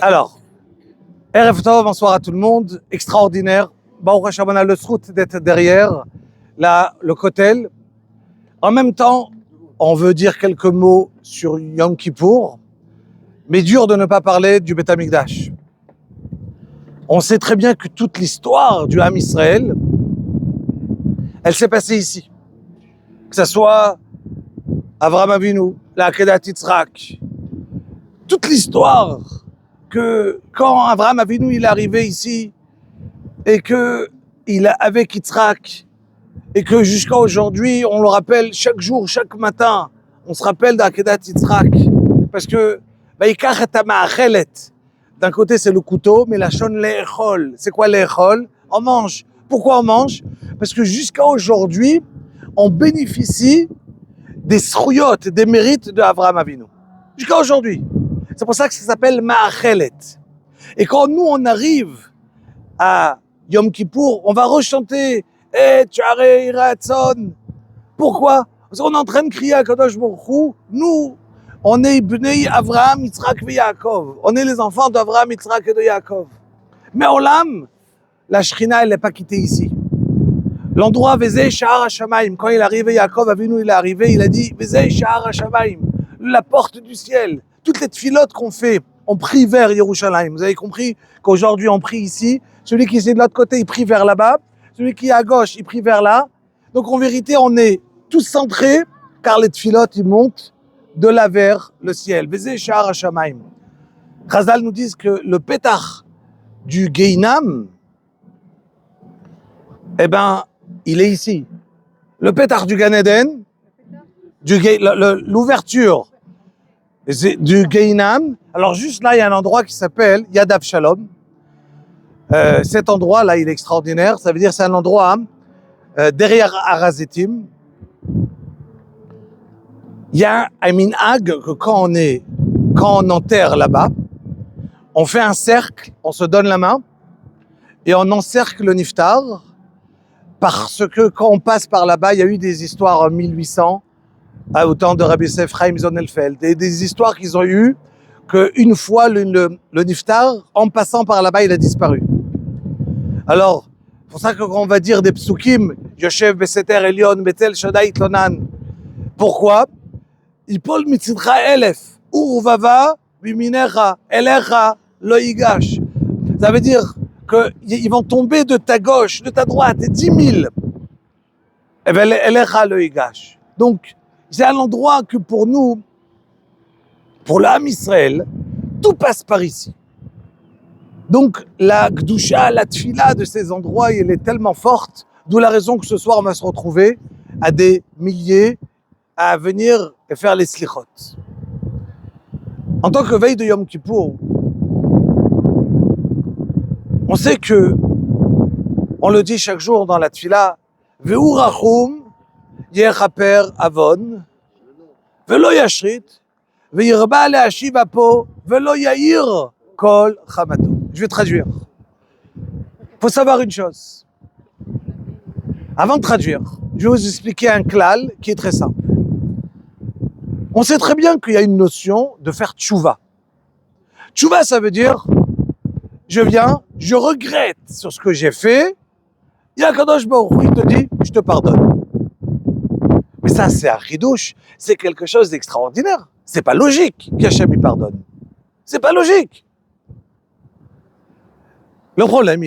Alors, Erev Tov, bonsoir à tout le monde, extraordinaire. Baruch Hashem, on a le srout d'être derrière le kotel. En même temps, on veut dire quelques mots sur Yom Kippour, mais dur de ne pas parler du Beth Amikdash. On sait très bien que toute l'histoire du Ham Israël, elle s'est passée ici. Que ce soit Avraham Avinu, la Akedat Yitzhak, toute l'histoire que quand Avraham Avinu il est arrivé ici et que il est avec Yitzhak et que jusqu'à aujourd'hui on le rappelle chaque jour, chaque matin, on se rappelle d'Akedat Yitzhak parce que d'un côté c'est le couteau, mais la shon le'echol, c'est quoi le'echol? On mange. Pourquoi on mange? Parce que jusqu'à aujourd'hui on bénéficie des srouyot, des mérites de Avraham Avinu. Jusqu'à aujourd'hui. C'est pour ça que ça s'appelle Ma'achelet. Et quand nous, on arrive à Yom Kippour, on va rechanter Tchare Iratzon. Pourquoi? Parce qu'on est en train de crier à Kadosh Baruch Hu. Nous, on est Bnei Avraham, Yitzhak et Yaakov. On est les enfants d'Avraham, Yitzhak et de Yaakov. Mais Olam, la Shrina, elle n'est pas quittée ici. L'endroit Vezei Sha'ar HaShamayim, quand il est arrivé, Yaakov Avinu, il est arrivé, il a dit Vezei Sha'ar HaShamayim, la porte du ciel. Toutes les tfilotes qu'on fait, on prie vers Yerushalayim. Vous avez compris qu'aujourd'hui on prie ici, celui qui est de l'autre côté, il prie vers là-bas, celui qui est à gauche, il prie vers là. Donc en vérité, on est tous centrés, car les tfilotes, ils montent de là vers le ciel. Vezei Sha'ar HaShamayim. Chazal nous dit que le pétach du Geinam, eh ben, il est ici. Le pétard du Gan Eden, l'ouverture du Geinam. Alors juste là, il y a un endroit qui s'appelle Yad Avshalom. Cet endroit-là, il est extraordinaire. Ça veut dire que c'est un endroit derrière Arazetim. Il y a un minhag que quand on enterre là-bas, on fait un cercle, on se donne la main et on encercle le niftar. Parce que quand on passe par là-bas, il y a eu des histoires en 1800, au temps de Rabbi Yosef Chaim Sonnenfeld, des histoires qu'ils ont eues qu'une fois le niftar, en passant par là-bas, il a disparu. Alors, c'est pour ça qu'on va dire des psukim, Yoshev Beseter Elion Betel Shaddai Tlonan. Pourquoi? Ipol mitzidcha elef, urvava biminecha elecha lo yigash. Ça veut dire qu'ils vont tomber de ta gauche, de ta droite, 10 000. Et bien, elecha lo yigash. Donc, c'est un endroit que pour nous, pour l'âme Israël, tout passe par ici. Donc, la Gdusha, la Tfila de ces endroits, elle est tellement forte, d'où la raison que ce soir, on va se retrouver à des milliers à venir et faire les slichot. En tant que veille de Yom Kippour, on sait que, on le dit chaque jour dans la Tfila, Ve'u rachum yechaper avon, ve'lo yashrit, ve'yirba le'ashiv apo, ve'lo ya'ir kol chamato. Je vais traduire. Il faut savoir une chose. Avant de traduire, je vais vous expliquer un klal qui est très simple. On sait très bien qu'il y a une notion de faire tchouva. Tchouva, ça veut dire, je viens, je regrette sur ce que j'ai fait, Yakadosh Baruch Hu, il te dit, je te pardonne. Mais ça, c'est un chidouche, c'est quelque chose d'extraordinaire. C'est pas logique qu'Hachem il pardonne. C'est pas logique. Le problème,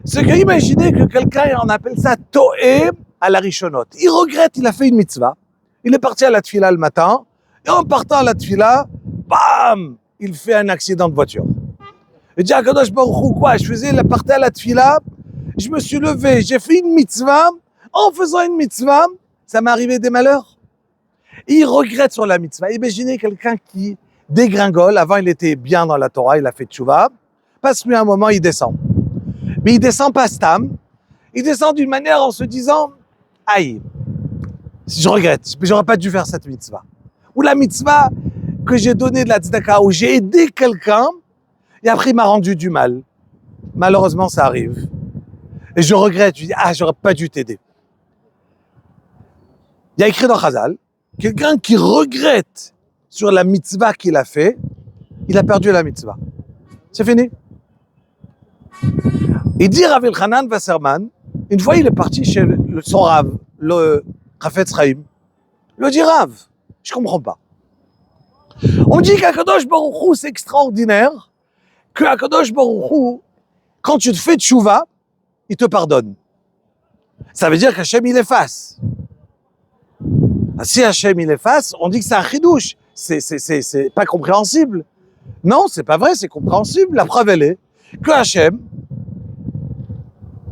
c'est qu'imaginez que quelqu'un, on appelle ça to'é à la rishonot. Il regrette, il a fait une mitzvah. Il est parti à la tfila le matin, et en partant à la tfila, bam, il fait un accident de voiture. Il dit à Kadosh Baruch Hu, quoi? Je partais à la tfila, je me suis levé, j'ai fait une mitzvah. En faisant une mitzvah, ça m'est arrivé des malheurs. Et il regrette sur la mitzvah. Imaginez quelqu'un qui dégringole. Avant, il était bien dans la Torah, il a fait tchouva. Passe-lui un moment, il descend. Mais il descend pas stam. Il descend d'une manière en se disant, aïe, je regrette, j'aurais pas dû faire cette mitzvah. Ou la mitzvah que j'ai donnée de la tzedaka, où j'ai aidé quelqu'un, et après il m'a rendu du mal. Malheureusement, ça arrive. Et je regrette, je dis, j'aurais pas dû t'aider. Il y a écrit dans Chazal, quelqu'un qui regrette sur la mitzvah qu'il a fait, il a perdu la mitzvah. C'est fini. Il dit Rav Elchanan Wasserman, une fois il est parti chez son Rav, le Chafetz Chaim, le dit Rav, je comprends pas. On dit qu'Akadosh Baruch Hu c'est extraordinaire, que Akadosh Baruch Hu, quand tu te fais tchouva, il te pardonne. Ça veut dire qu'Hachem il efface. Si Hachem il efface, on dit que c'est un chidouche. C'est pas compréhensible. Non, c'est pas vrai, c'est compréhensible. La preuve elle est que Hachem,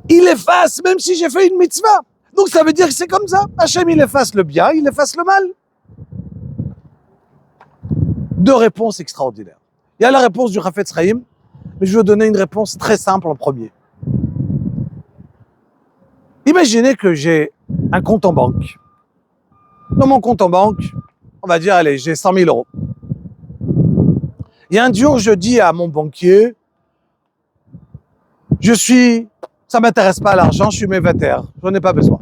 il efface même si j'ai fait une mitzvah. Donc ça veut dire que c'est comme ça. Hachem il efface le bien, il efface le mal. Deux réponses extraordinaires. Il y a la réponse du Chafetz Chaim, mais je vais donner une réponse très simple en premier. Imaginez que j'ai un compte en banque. Dans mon compte en banque, on va dire, allez, j'ai 100 000 euros. Et un jour, je dis à mon banquier, ça m'intéresse pas l'argent, je suis mévataire, j'en ai pas besoin.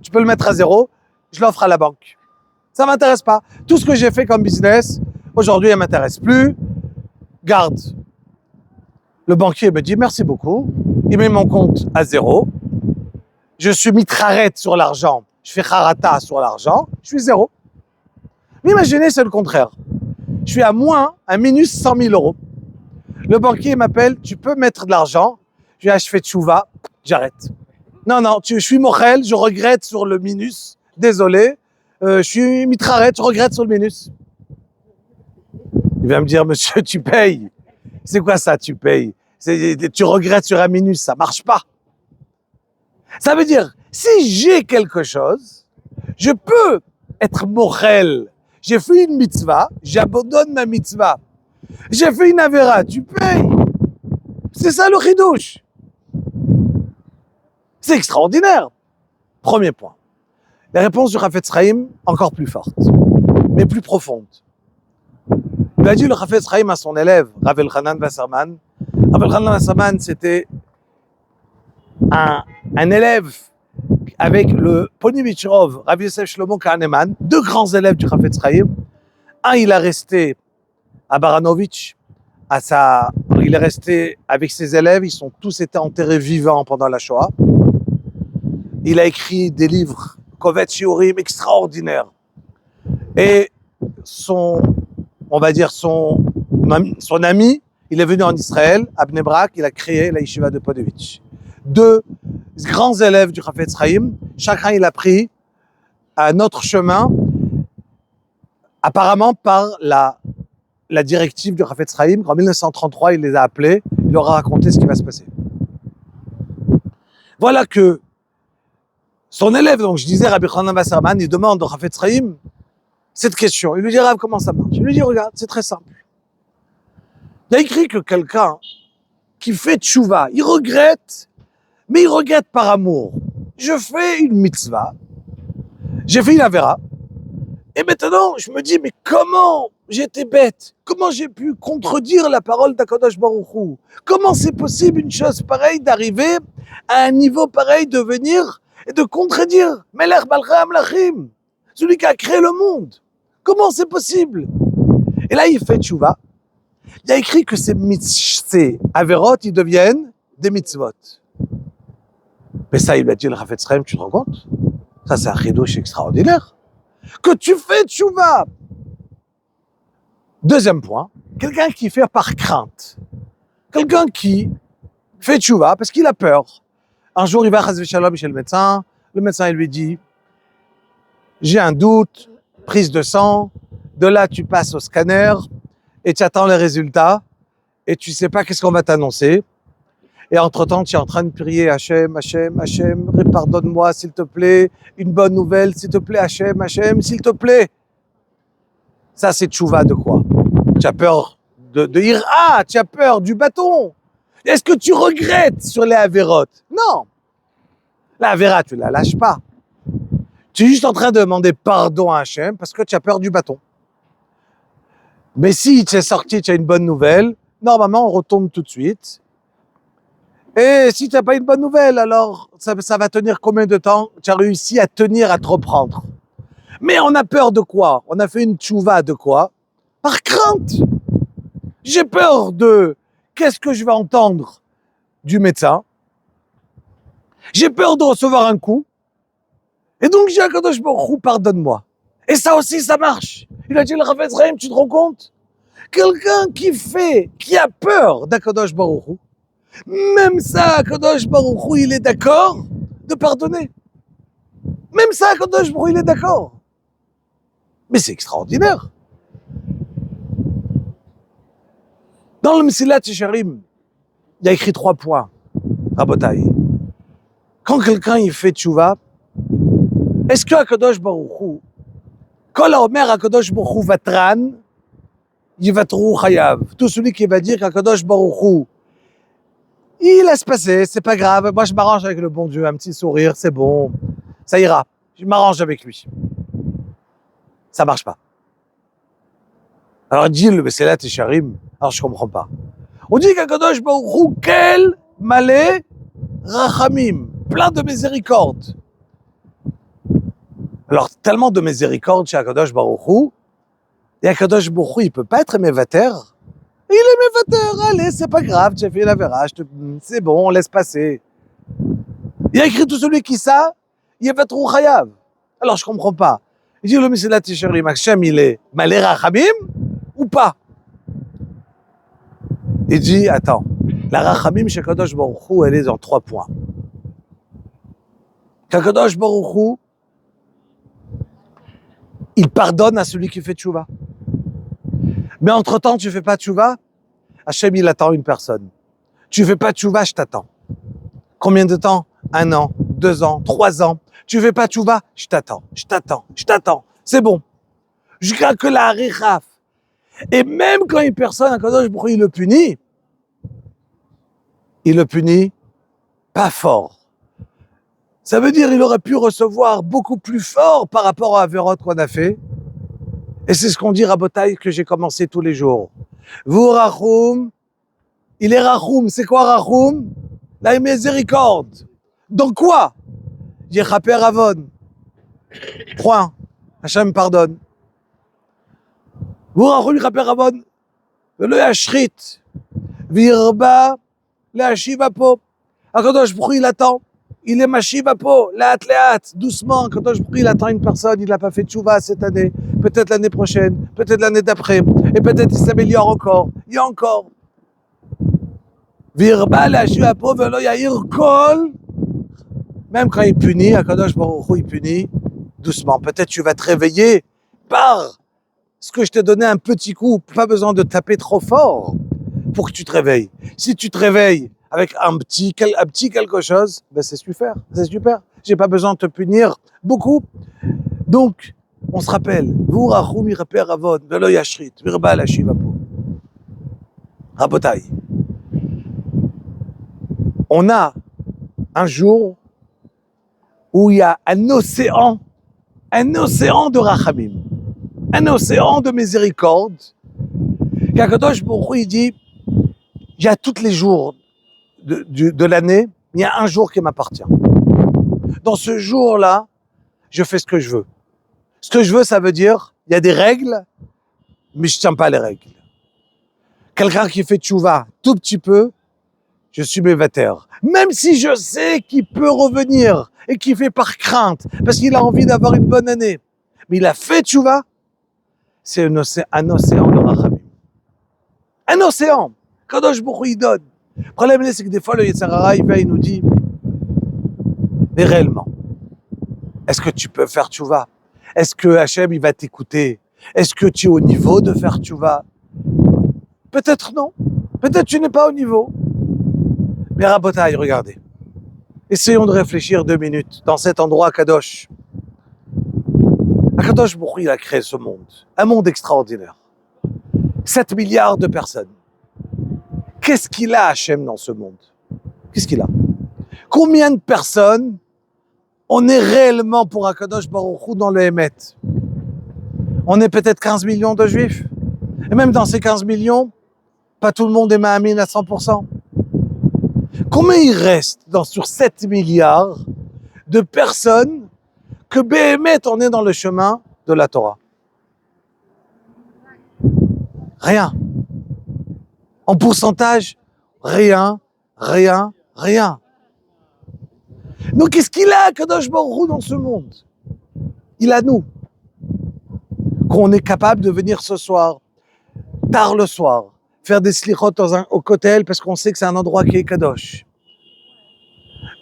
Tu peux le mettre à zéro, je l'offre à la banque. Ça m'intéresse pas. Tout ce que j'ai fait comme business, aujourd'hui, elle m'intéresse plus. Garde. Le banquier me dit merci beaucoup. Il met mon compte à zéro. Je suis mitraret sur l'argent. Je fais harata sur l'argent. Je suis zéro. Mais imaginez, c'est le contraire. Je suis à minus 100 000 euros. Le banquier m'appelle, tu peux mettre de l'argent. Je dis, je fais tchouva, j'arrête. Non, je suis mochel, je regrette sur le minus. Désolé. Je suis mitraret, je regrette sur le minus. Il va me dire, monsieur, tu payes. C'est quoi ça, tu payes? Tu regrettes sur un minus, ça marche pas. Ça veut dire, si j'ai quelque chose, je peux être mochel. J'ai fait une mitzvah, j'abandonne ma mitzvah. J'ai fait une avéra, tu payes. C'est ça le chidouche. C'est extraordinaire. Premier point. La réponse du Chafetz Chaim, encore plus forte, mais plus profonde. Il a dit le Chafetz Chaim à son élève, Rav Elchanan Wasserman. Rav Elchanan Wasserman, c'était un élève avec le Ponivichirov, Rav Yosef Shlomo Kahneman, deux grands élèves du Chafetz Chaim. Un, il a resté à Baranovitch, il est resté avec ses élèves, ils sont tous été enterrés vivants pendant la Shoah. Il a écrit des livres, Kovetz Shiurim, extraordinaires. Et son ami, il est venu en Israël, à Bnei Brak, il a créé la yeshiva de Podevitch. Deux grands élèves du Chafetz Chaim, chacun il a pris un autre chemin, apparemment par la directive du Chafetz Chaim. En 1933, il les a appelés, il leur a raconté ce qui va se passer. Voilà que son élève, donc je disais, Rabbi Elchanan Wasserman, il demande au Chafetz Chaim cette question. Il lui dit, Rav, comment ça marche? Il lui dit, regarde, c'est très simple. Il a écrit que quelqu'un qui fait tchouva, il regrette, mais il regrette par amour. Je fais une mitzvah, j'ai fait une avéra, et maintenant je me dis, mais comment j'étais bête? Comment j'ai pu contredire la parole d'Akadosh Baruch Hu? Comment c'est possible une chose pareille d'arriver à un niveau pareil, de venir et de contredire Melech Balcha Amlachim, celui qui a créé le monde? Comment c'est possible? Et là, il fait tchouva. Il a écrit que ces averot, ils deviennent des mitzvot. Mais ça, il lui a dit, le Chafetz Chaim, tu te rends compte? Ça, c'est un chidouche extraordinaire. Que tu fais tchouva. Deuxième point, quelqu'un qui fait par crainte. Quelqu'un qui fait tchouva parce qu'il a peur. Un jour, il va chas v'shalom chez le médecin il lui dit, j'ai un doute, prise de sang, de là tu passes au scanner et tu attends les résultats et tu sais pas qu'est-ce qu'on va t'annoncer. Et entre-temps, tu es en train de prier Hachem, pardonne-moi s'il te plaît, une bonne nouvelle s'il te plaît, Hachem, s'il te plaît. Ça, c'est tchouva de quoi? Tu as peur de Ira, tu as peur du bâton. Est-ce que tu regrettes sur les avérotes? Non. La avéra, tu la lâches pas. Tu es juste en train de demander pardon à Hachem parce que tu as peur du bâton. Mais si tu es sorti, tu as une bonne nouvelle, normalement, on retombe tout de suite. Et si tu n'as pas une bonne nouvelle, alors ça va tenir combien de temps? Tu as réussi à tenir, à te reprendre. Mais on a peur de quoi? On a fait une tchouva de quoi? Par crainte. J'ai peur de qu'est-ce que je vais entendre du médecin. J'ai peur de recevoir un coup. Et donc, j'ai Akadosh Baruch Hu, pardonne-moi. Et ça aussi, ça marche. Il a dit, le Chafetz Chaim, tu te rends compte? Quelqu'un qui a peur d'Akadosh Baruch Hu, même ça, Akadosh Baruch Hu, il est d'accord de pardonner. Même ça, Akadosh Baruch Hu, il est d'accord. Mais c'est extraordinaire. Dans le Mesilat Yesharim, il y a écrit 3 points. Rabotai. Quand quelqu'un il fait tchouva, est-ce que Akadosh Baruch Hu, Kol haomer Akadosh Baruch Hu vatran, yivatru chayav. Tout celui qui va dire qu'Akadosh Baruch Hu, il laisse passer, c'est pas grave, moi je m'arrange avec le bon Dieu, un petit sourire, c'est bon, ça ira, je m'arrange avec lui. Ça marche pas. Alors dit le Mesilat Yesharim, alors je comprends pas. On dit qu'Akadosh Baruch Hu, quel malé rachamim, plein de miséricorde. Alors, tellement de miséricorde chez Akadosh Baruch Hu, et Akadosh Baruch Hu, il peut pas être mévater. Il est mévater, allez, c'est pas grave, tu as fait la verrage, c'est bon, on laisse passer. Il y a écrit tout celui qui ça, il va trop chayav. Alors, je comprends pas. Il dit le Mesilat Yesharim, Hachem, il est malé rachamim ou pas? Il dit, attends, la rachamim chez Akadosh Baruch Hu, elle est dans 3 points. Qu'Akadosh Baruch Hu, il pardonne à celui qui fait tchouva. Mais entre-temps, tu fais pas tchouva, Hachem, il attend une personne. Tu fais pas tchouva, je t'attends. Combien de temps? 1 an, 2 ans, 3 ans. Tu fais pas tchouva, je t'attends. C'est bon. Jusqu'à que la richaf. Et même quand une personne, Akadosh Baruch Hu, il le punit pas fort. Ça veut dire qu'il aurait pu recevoir beaucoup plus fort par rapport à Averot qu'on a fait. Et c'est ce qu'on dit Rabotai que j'ai commencé tous les jours. Vous Rachoum, il est Rachoum. C'est quoi Rachoum? La miséricorde. Donc quoi? Yechaper Avon. Point. Hachem pardonne. Vous Rachoum, Yechaper Avon. Le Yashrit. Virba, le Hashivapo. Akadosh Baruch Hu, il attend. Il est machivapo, laat, doucement. Kadosh Baruch Hu, il attend une personne, il n'a pas fait tchouva cette année, peut-être l'année prochaine, peut-être l'année d'après, et peut-être il s'améliore encore. Il y a encore. Virba la shivapo velo yair kol. Même quand il punit, Kadosh Baruch Hu, il punit doucement. Peut-être tu vas te réveiller par ce que je t'ai donné un petit coup. Pas besoin de taper trop fort pour que tu te réveilles. Si tu te réveilles avec un petit quelque chose, ben c'est super. J'ai pas besoin de te punir beaucoup. Donc, on se rappelle, vous rachum yiraper avod, velo yashrit, virba la shivapo. Rabotai. On a un jour où il y a un océan de rachamim, un océan de miséricorde. Qu'Akadosh Baruch Hu, il dit, il y a tous les jours de l'année, il y a un jour qui m'appartient. Dans ce jour-là, je fais ce que je veux. Ce que je veux, ça veut dire, il y a des règles, mais je tiens pas les règles. Quelqu'un qui fait tchouva tout petit peu, je suis mévater. Même si je sais qu'il peut revenir et qu'il fait par crainte, parce qu'il a envie d'avoir une bonne année. Mais il a fait tchouva, c'est un océan de rachamim. Un océan. Kadosh Baruch Hu, il donne. Le problème, c'est que des fois, le Yetzer Hara, il nous dit, mais réellement, est-ce que tu peux faire tchouva? Est-ce que Hachem, il va t'écouter? Est-ce que tu es au niveau de faire tchouva? Peut-être non. Peut-être tu n'es pas au niveau. Mais Rabotai, regardez. Essayons de réfléchir 2 minutes dans cet endroit Kadosh. Kadosh Baruch Hu, il a créé ce monde. Un monde extraordinaire. 7 milliards de personnes. Qu'est-ce qu'il a, Hachem, dans ce monde? Qu'est-ce qu'il a? Combien de personnes on est réellement pour Akadosh Baruch Hu dans le Hémet? On est peut-être 15 millions de juifs. Et même dans ces 15 millions, pas tout le monde est Ma'amin à 100%. Combien il reste sur 7 milliards de personnes que Béhémet, on est dans le chemin de la Torah? Rien. En pourcentage, rien, rien, rien. Donc qu'est-ce qu'il a, Kadosh Baruch Hu, dans ce monde? Il a nous. Qu'on est capable de venir ce soir, tard le soir, faire des slichot au kotel parce qu'on sait que c'est un endroit qui est Kadosh.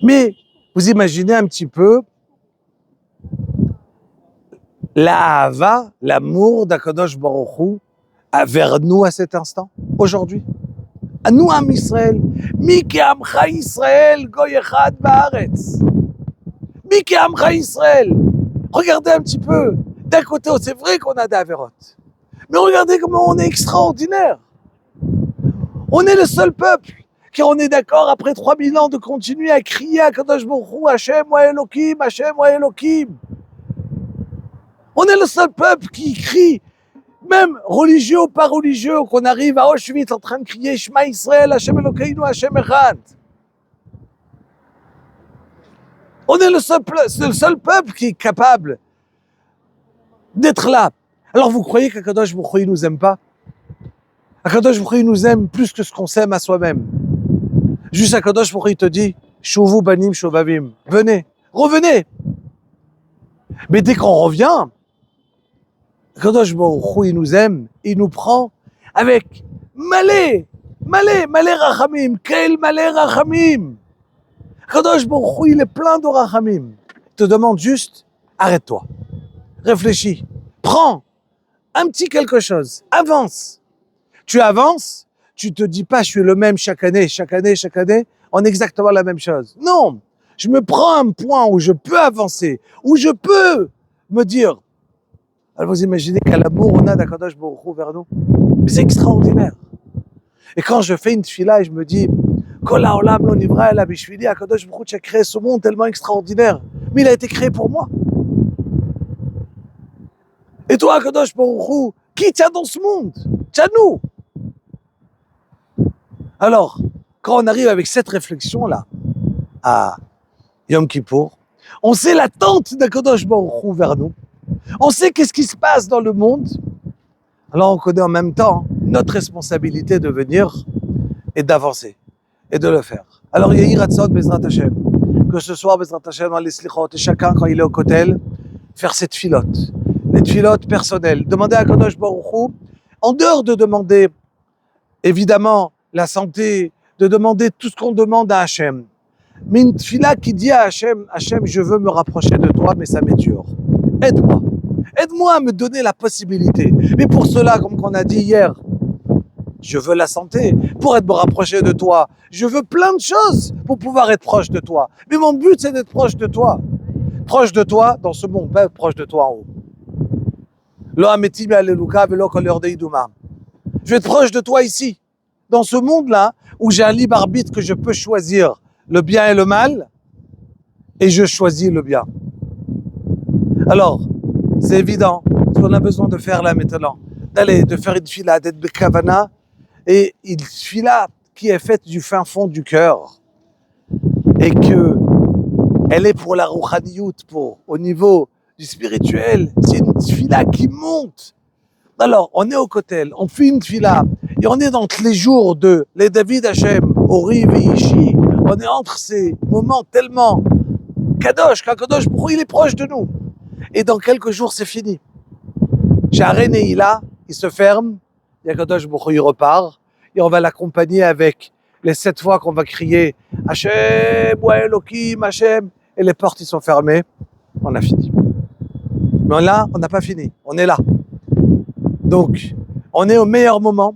Mais vous imaginez un petit peu l'ahava, l'amour d'Akadosh Baruch Hu vers nous à cet instant, aujourd'hui. À nous, Am Israël. Mi ki amcha Israël, goy echad ba'aretz. Mi ki amcha Israël. Regardez un petit peu. D'un côté, c'est vrai qu'on a des avérotes. Mais regardez comment on est extraordinaire. On est le seul peuple qui on est d'accord après 3000 ans de continuer à crier à Kadosh Baruch Hu, Hashem wa Elokim, Hashem wa Elokim. On est le seul peuple qui crie, même religieux ou pas religieux, qu'on arrive à Auschwitz en train de crier Shema Israël, Hashem Elokeinu, Hashem Echad. On est le seul peuple qui est capable d'être là. Alors vous croyez qu'Akadosh Baruch Hu nous aime pas? Akadosh Baruch Hu nous aime plus que ce qu'on s'aime à soi-même. Juste Akadosh Baruch Hu te dit, Shuvu banim shovavim, venez, revenez. Mais dès qu'on revient, Akadosh Baruch Hu il nous aime, il nous prend avec malé rachamim, quel malé rachamim. Akadosh Baruch Hu il est plein de rachamim. Il te demande juste, arrête-toi, réfléchis, prends un petit quelque chose, avance. Tu avances, tu te dis pas je suis le même chaque année, on est exactement la même chose. Non, je me prends un point où je peux avancer, où je peux me dire. Alors vous imaginez quel amour on a d'Akadosh Baruch Hu vers nous. C'est extraordinaire. Et quand je fais une tefila et je me dis Kol ha'olam lo nivra ela bishvili, Akadosh Baruch Hu a créé ce monde tellement extraordinaire, mais il a été créé pour moi. Et toi, Akadosh Baruch Hu, qui tient dans ce monde? Tiens nous. Alors, quand on arrive avec cette réflexion-là à Yom Kippour, on sait l'attente d'Akadosh Baruch Hu vers nous. On sait qu'est-ce qui se passe dans le monde. Alors on connaît en même temps notre responsabilité de venir et d'avancer et de le faire. Alors Yehi Ratzon Bezrat Hashem, que ce soit Bezrat Hashem dans les slichot et chacun quand il est au kotel, faire cette filote, les filotes personnelles, demander à Akadosh Baruch Hu, en dehors de demander évidemment la santé, de demander tout ce qu'on demande à Hachem. Mais une tefila qui dit à Hachem, Hachem, je veux me rapprocher de toi, mais ça m'est dur. Aide-moi. Aide-moi à me donner la possibilité. Mais pour cela, comme on a dit hier, je veux la santé pour être me rapprocher de toi. Je veux plein de choses pour pouvoir être proche de toi. Mais mon but, c'est d'être proche de toi. Proche de toi dans ce monde, pas proche de toi en haut. Lo ametim aleluka velo kol yordei duma. Je vais être proche de toi ici. Dans ce monde-là, où j'ai un libre arbitre que je peux choisir le bien et le mal, et je choisis le bien. Alors, c'est évident, ce qu'on a besoin de faire là maintenant, de faire une fila, d'être bekavana, et une fila qui est faite du fin fond du cœur, et que elle est pour la rouhaniyut, pour au niveau du spirituel, c'est une fila qui monte. Alors, on est au kotel, on fait une fila, et on est dans les jours de les David Hashem, Ori et Ishi. On est entre ces moments tellement kadosh, qu'Akadosh Baruch Hu, il est proche de nous. Et dans quelques jours, c'est fini. Sha'arei Neila, il se ferme, et Akadosh Baruch Hu, il repart, et on va l'accompagner avec les 7 fois qu'on va crier Hashem, wa Elokim, Hashem, et les portes, ils sont fermées. On a fini. Mais là, on n'a pas fini. On est là. Donc, on est au meilleur moment,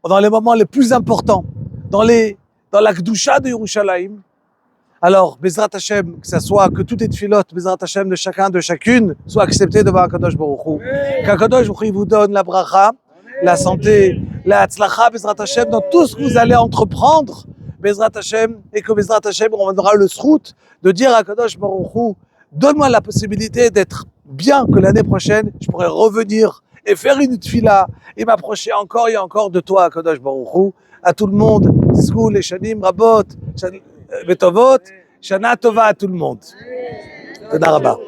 dans les moments les plus importants, dans la Kedusha de Yerushalayim. Alors, Bezrat Hashem, que ça soit que toutes les tfilotes, Bezrat Hashem de chacun, de chacune, soient acceptées devant Akadosh Baruch Hu. Qu'Akadosh Baruch Hu vous donne la bracha, la santé, la hatzlacha, Bezrat Hashem, dans tout ce que vous allez entreprendre, Bezrat Hashem, et que Bezrat Hashem, on aura le srout de dire à Akadosh Baruch Hu, donne-moi la possibilité d'être bien, que l'année prochaine, je pourrai revenir et faire une tfila et m'approcher encore et encore de toi, Akadosh Baruch Hu. À tout le monde, Zkou, les Shanim, Rabot, Betovot, Shana Tova à tout le monde. Toda Rabba.